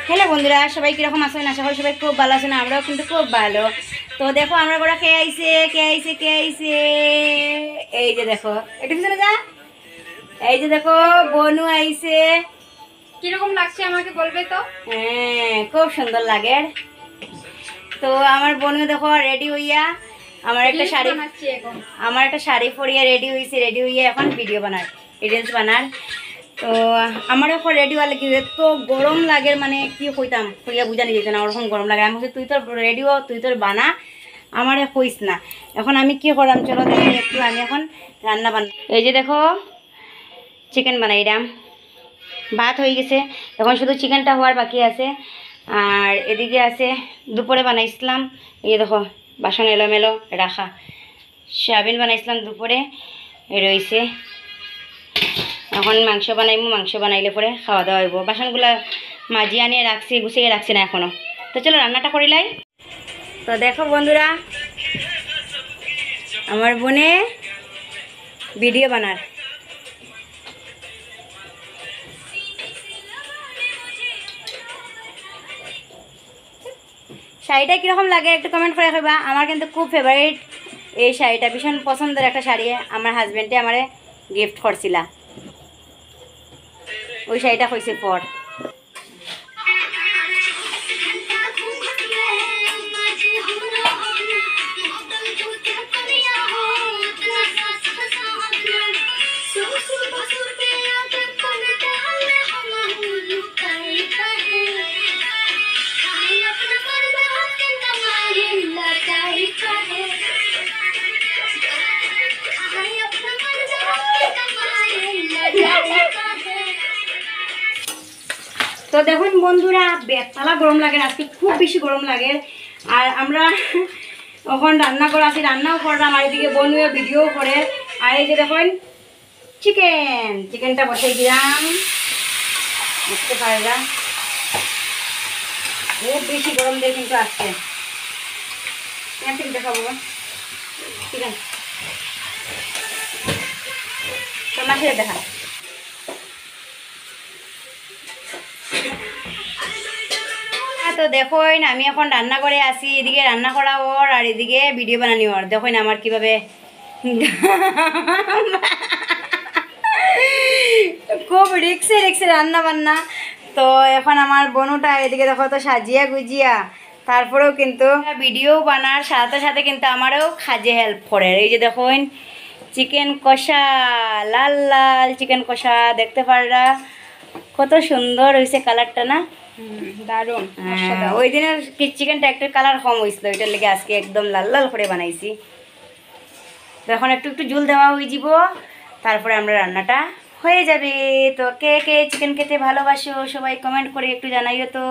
Hello বন্ধুরা, সবাই কীরকম আছেন? আশা করি সবাই খুব ভালো আছেন। আমরাও কিন্তু খুব ভালো। তো দেখো আমরা গোড়া কে আইছে। এই যে দেখো, একটু পিছনে যা। এই যে দেখো, বনু আইছে। কিরকম লাগছে আমাকে বলবে তো? হ্যাঁ, খুব সুন্দর লাগে। তো আমার বনু দেখো রেডি হইয়া আমার একটা শাড়ি পরিয়ে রেডি হইয়া এখন ভিডিও বানার, রিলস বানার। তো আমার এখন রেডি হওয়া লাগে, তো গরম লাগে, মানে কি কইতাম, কইয়া বুঝানি যেত না, ওরকম গরম লাগে। আমি বলছি তুই তোর রেডি হ, তুই তোর বানা, আমারে কইস না। এখন আমি কি করলাম, চলো দেখি একটু। আমি এখন রান্না বান্না, এই যে দেখো চিকেন বানাইলাম, ভাত হয়ে গেছে, এখন শুধু চিকেনটা হওয়ার বাকি আছে। আর এদিকে আছে দুপুরে বানাইছিলাম, এই দেখো বাসন এলোমেলো রাখা, সয়াবিন বানাইছিলাম দুপুরে রয়েছে। এখন মাংস বানাইবো, মাংস বানাইলে পরে খাওয়া দাওয়া হইব। বাসনগুলো মাজি আনিয়ে রাখছি, গুছিয়ে রাখছি না এখনও। তো চলো রান্নাটা করিলাই। তো দেখো বন্ধুরা, আমার বোনে ভিডিও বানার। শাড়িটা কীরকম লাগে একটু কমেন্ট করে রাখবা। আমার কিন্তু খুব ফেভারিট এই শাড়িটা, ভীষণ পছন্দের একটা শাড়ি। আমার হাজব্যান্ডে আমারে গিফট করছিলা, ওই শাড়িটা হয়েছে পর। তো দেখুন বন্ধুরা, বেতলা গরম লাগে, আজকে খুব বেশি গরম লাগে। আর আমরা এখন রান্না করে আছি, রান্নাও করলাম, আর এদিকে বনুয়ে ভিডিও করে। আর এই যে দেখুন চিকেনটা বসাই দিলাম, বুঝতে পারলাম খুব বেশি গরম দিয়ে কিন্তু আসছে। দেখাবো চিকেন, তোমার সাথে দেখা। তো দেখুন আমি এখন রান্না করে আসি, এদিকে রান্না করা ওর আর এদিকে ভিডিও বানানি ওর। দেখুন আমার কিভাবে খুব রিক্সে রান্না বান্না। তো এখন আমার বনুটা এদিকে দেখো তো সাজিয়া গুজিয়া, তারপরেও কিন্তু ভিডিও বানার সাথে সাথে কিন্তু আমারও কাজে হেল্প করে। এই যে দেখুন চিকেন কষা, লাল লাল চিকেন কষা, দেখতে পাররা কত সুন্দর হয়েছে কালারটা না? দারুণ। ওই দিনের চিকেনটা একটু কালার কম হয়েছিল, ওইটার লেগে আজকে একদম লাল লাল করে বানাইছি। তো এখন একটু একটু ঝুল দেওয়া হয়ে যাব, তারপরে আমরা রান্নাটা হয়ে যাবে। তো কে কে চিকেন খেতে ভালোবাসো সবাই কমেন্ট করে একটু জানাইও তো।